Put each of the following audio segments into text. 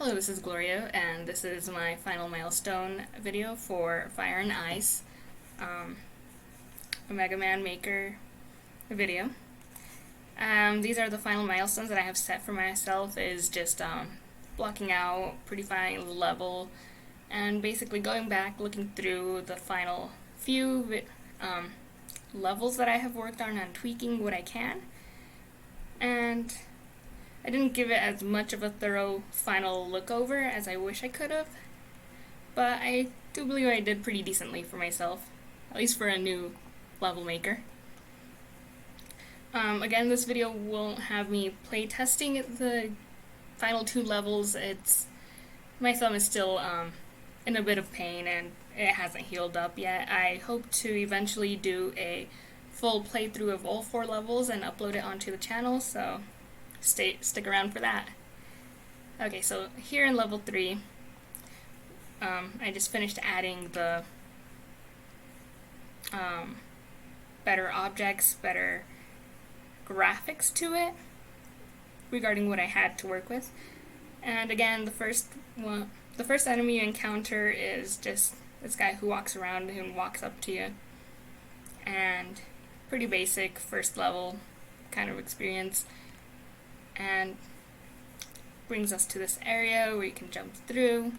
Hello, this is Gloria, and this is my final milestone video for Fire and Ice, a Mega Man Maker video. These are the final milestones that I have set for myself, is just blocking out, prettifying the level, and basically going back, looking through the final few levels that I have worked on and tweaking what I can. And I didn't give it as much of a thorough final look over as I wish I could have, but I do believe I did pretty decently for myself, at least for a new level maker. Again, this video won't have me play testing the final two levels. My thumb is still in a bit of pain and it hasn't healed up yet. I hope to eventually do a full playthrough of all four levels and upload it onto the channel, so stick around for that. Okay, so here in level 3, I just finished adding the better objects, better graphics to it regarding what I had to work with. And again, the first enemy you encounter is just this guy who walks around and walks up to you. And pretty basic first level kind of experience. And brings us to this area where you can jump through.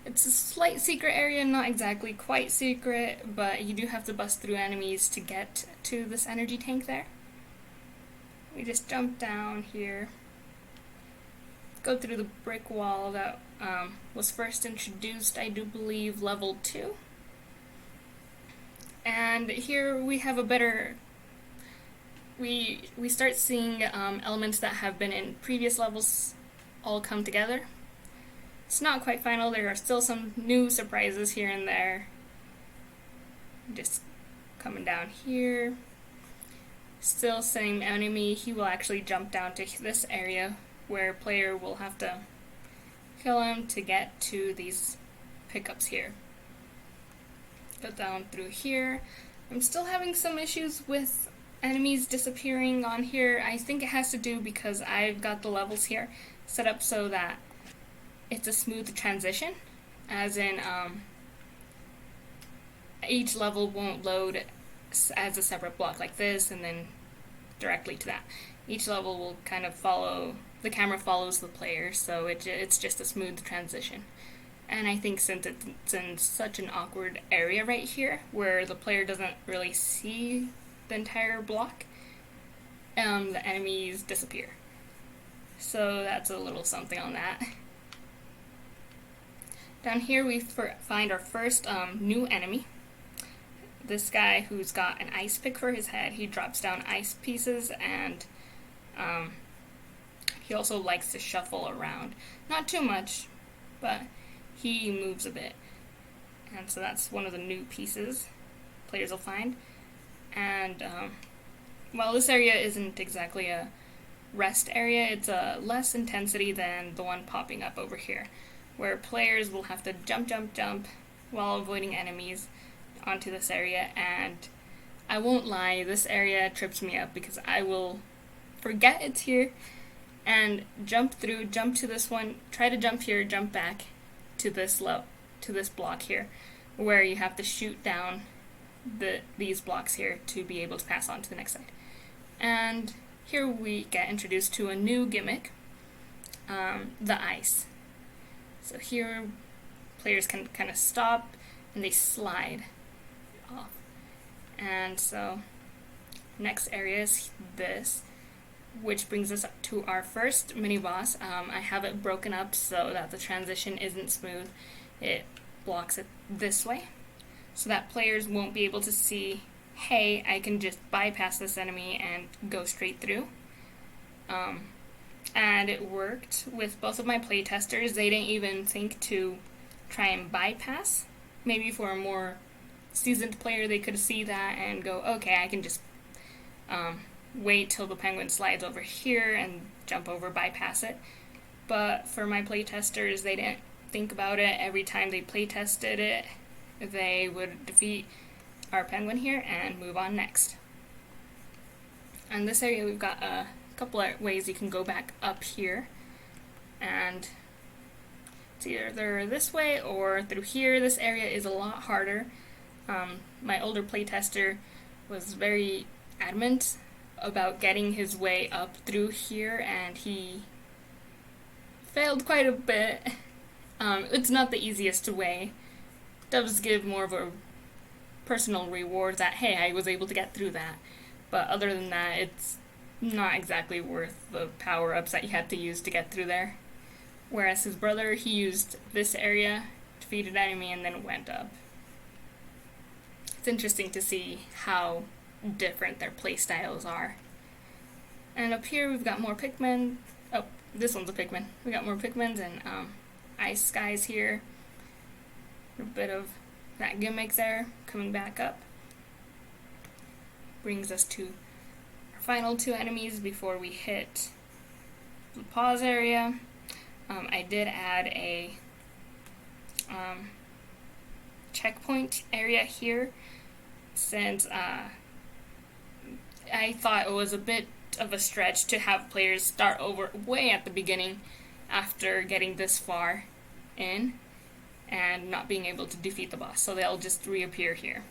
It's a slight secret area, not exactly quite secret, but you do have to bust through enemies to get to this energy tank there. We just jump down here, go through the brick wall that was first introduced, I do believe, level 2. And here we have a better... We start seeing elements that have been in previous levels all come together. It's not quite final, there are still some new surprises here and there. Just coming down here. Still same enemy, he will actually jump down to this area where player will have to kill him to get to these pickups here. Go down through here. I'm still having some issues with enemies disappearing on here. I think it has to do because I've got the levels here set up so that it's a smooth transition, as in each level won't load as a separate block like this and then directly to that. Each level will kind of follow, the camera follows the player, so it's just a smooth transition. And I think since it's in such an awkward area right here where the player doesn't really see the entire block, the enemies disappear. So that's a little something on that. Down here we find our first new enemy. This guy who's got an ice pick for his head. He drops down ice pieces, and he also likes to shuffle around. Not too much, but he moves a bit. And so that's one of the new pieces players will find. And while this area isn't exactly a rest area, it's a less intensity than the one popping up over here, where players will have to jump while avoiding enemies onto this area. And I won't lie, this area trips me up because I will forget it's here and jump through, jump to this one, try to jump here, jump back to this block here, where you have to shoot down these blocks here to be able to pass on to the next side. And here we get introduced to a new gimmick, the ice. So here players can kind of stop and they slide off. And so next area is this, which brings us up to our first mini boss. I have it broken up so that the transition isn't smooth. It blocks it this way, so that players won't be able to see, hey, I can just bypass this enemy and go straight through. And it worked with both of my playtesters. They didn't even think to try and bypass. Maybe for a more seasoned player, they could see that and go, okay, I can just wait till the penguin slides over here and jump over, bypass it. But for my playtesters, they didn't think about it. Every time they playtested it, they would defeat our penguin here and move on next. In this area we've got a couple of ways you can go back up here and It's either this way or through here. This area is a lot harder. My older playtester was very adamant about getting his way up through here, and he failed quite a bit. It's not the easiest way. It does give more of a personal reward that, hey, I was able to get through that. But other than that, it's not exactly worth the power-ups that you had to use to get through there. Whereas his brother, he used this area, defeated enemy, and then went up. It's interesting to see how different their playstyles are. And up here we've got more Pikmin. Oh, this one's a Pikmin. We got more Pikmins and ice skies here. A bit of that gimmick there coming back up. Brings us to our final two enemies before we hit the pause area. I did add a checkpoint area here since I thought it was a bit of a stretch to have players start over way at the beginning after getting this far in and not being able to defeat the boss, so they'll just reappear here.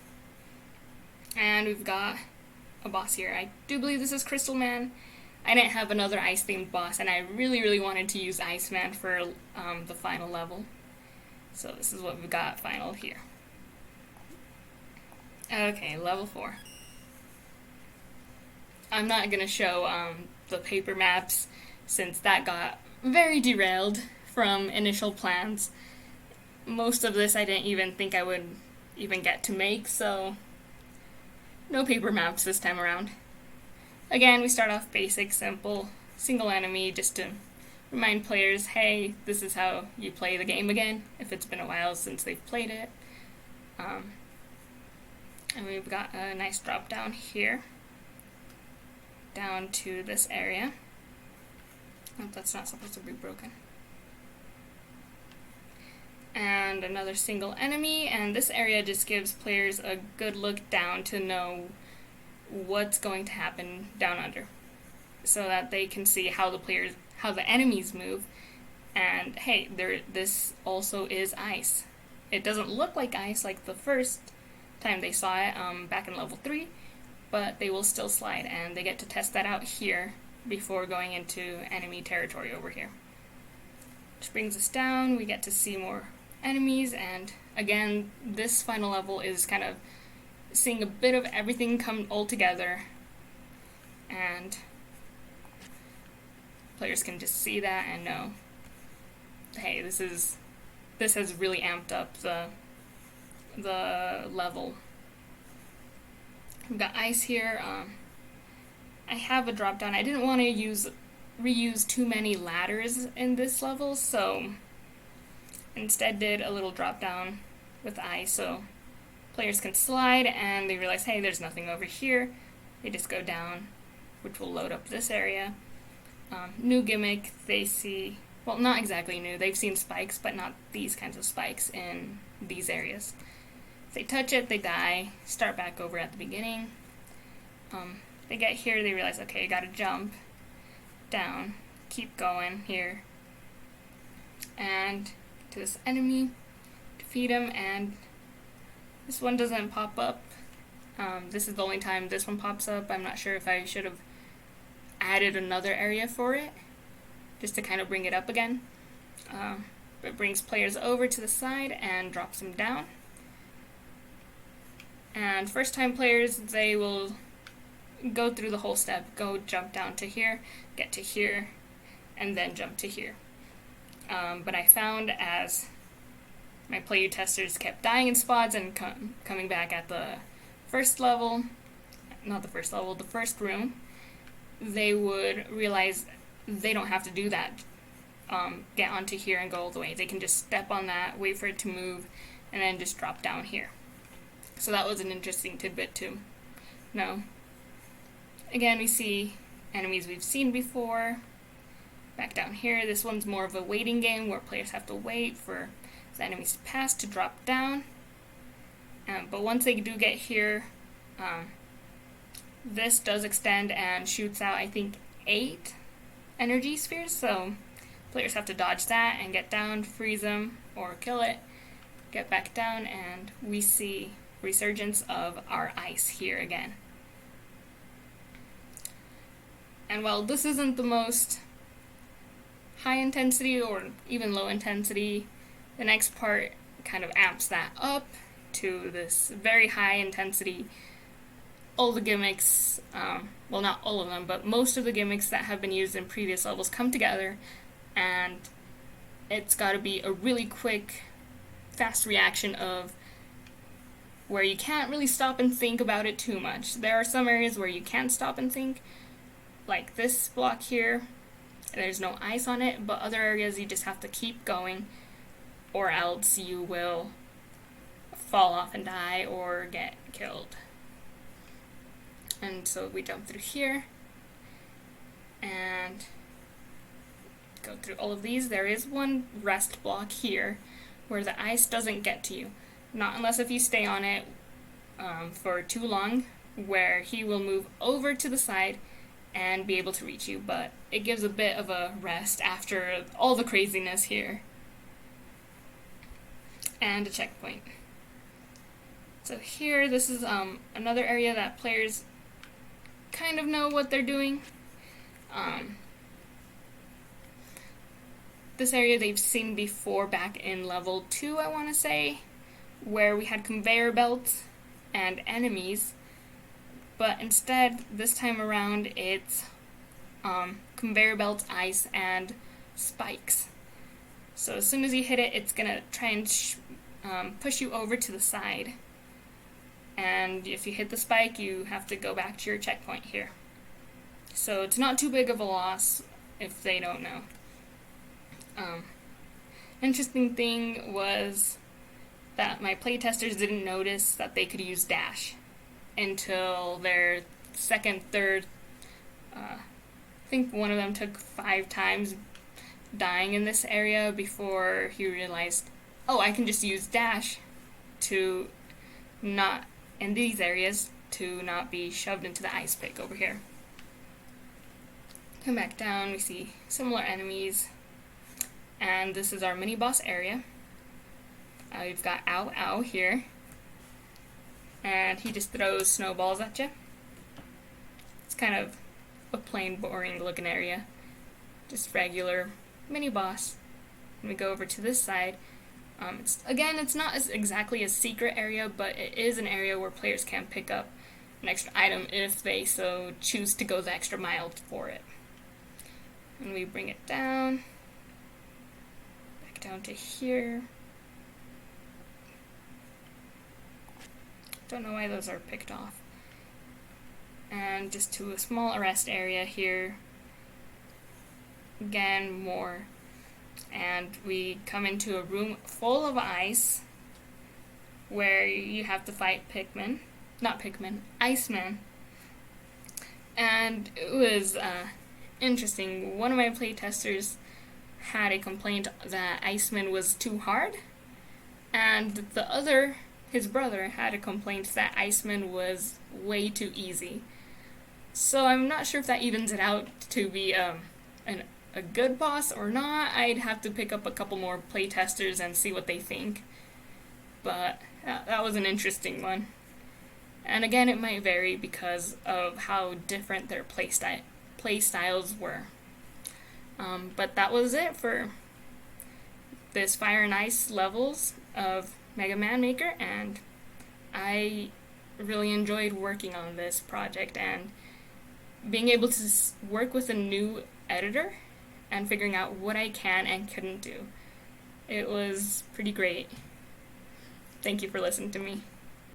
And we've got a boss here. I do believe this is Crystal Man. I didn't have another ice-themed boss, and I really wanted to use Iceman for the final level. So this is what we've got final here. Okay, level 4. I'm not going to show the paper maps since that got very derailed from initial plans. Most of this I didn't even think I would even get to make, so no paper maps this time around. Again, we start off basic, simple, single enemy, just to remind players, hey, this is how you play the game again, if it's been a while since they've played it. And we've got a nice drop down here, down to this area. Oh, that's not supposed to be broken. And another single enemy, and this area just gives players a good look down to know what's going to happen down under, so that they can see how the enemies move. And hey, this also is ice. It doesn't look like ice like the first time they saw it back in level 3, but they will still slide, and they get to test that out here before going into enemy territory over here. Which brings us down. We get to see more enemies, and again, this final level is kind of seeing a bit of everything come all together, and players can just see that and know, hey, this has really amped up the level. We've got ice here. I have a drop down. I didn't want to reuse too many ladders in this level, so instead did a little drop down with ice, so players can slide and they realize, hey, there's nothing over here. They just go down, which will load up this area. New gimmick, they see, well, not exactly new, they've seen spikes, but not these kinds of spikes in these areas. If they touch it, they die, start back over at the beginning. They get here, they realize, okay, I gotta jump down, keep going here, and to this enemy, defeat him, and this one doesn't pop up. This is the only time this one pops up. I'm not sure if I should have added another area for it, just to kind of bring it up again. It brings players over to the side and drops them down. And first time players, they will go through the whole step, go jump down to here, get to here, and then jump to here. But I found as my playtesters kept dying in spots and coming back at the first level, not the first level, the first room, they would realize they don't have to do that. Get onto here and go all the way. They can just step on that, wait for it to move, and then just drop down here. So that was an interesting tidbit to know. Again, we see enemies we've seen before. Back down here, this one's more of a waiting game where players have to wait for the enemies to pass to drop down. But once they do get here, this does extend and shoots out, I think, 8 energy spheres, so Players have to dodge that and get down, freeze them, or kill it, get back down, and we see resurgence of our ice here again. And while this isn't the most high intensity or even low intensity, the next part kind of amps that up to this very high intensity. All the gimmicks, well, not all of them, but most of the gimmicks that have been used in previous levels come together, and it's got to be a really quick, fast reaction of where you can't really stop and think about it too much. There are some areas where you can stop and think, like this block here, there's no ice on it, but other areas you just have to keep going, or else you will fall off and die or get killed. And so we jump through here and go through all of these. There is one rest block here where the ice doesn't get to you. Not unless if you stay on it for too long, where he will move over to the side and be able to reach you, but it gives a bit of a rest after all the craziness here. And a checkpoint. So here, this is another area that players kind of know what they're doing. This area they've seen before back in level 2, I want to say, where we had conveyor belts and enemies, but instead, this time around, it's conveyor belts, ice, and spikes. So as soon as you hit it, it's going to try and push you over to the side. And if you hit the spike, you have to go back to your checkpoint here. So it's not too big of a loss if they don't know. Interesting thing was that my playtesters didn't notice that they could use dash until their second, third, I think one of them took 5 times dying in this area before he realized, oh, I can just use dash to not, in these areas, to not be shoved into the ice pick over here. Come back down, we see similar enemies, and this is our mini boss area. We've got Ow Ow here, and he just throws snowballs at you. It's kind of a plain, boring looking area, just regular mini boss. And we go over to this side. It's not exactly a secret area, but it is an area where players can pick up an extra item if they so choose to go the extra mile for it. And we bring it down, back down to here. Don't know why those are picked off. And just to a small arrest area here. Again, more. And we come into a room full of ice where you have to fight Icemen. And it was interesting. One of my playtesters had a complaint that Iceman was too hard, and the other, his brother, had a complaint that Iceman was way too easy. So I'm not sure if that evens it out to be a good boss or not. I'd have to pick up a couple more playtesters and see what they think. But that was an interesting one. And again, it might vary because of how different their play styles were. But that was it for this Fire and Ice levels of Mega Man Maker, and I really enjoyed working on this project and being able to work with a new editor and figuring out what I can and couldn't do. It was pretty great. Thank you for listening to me.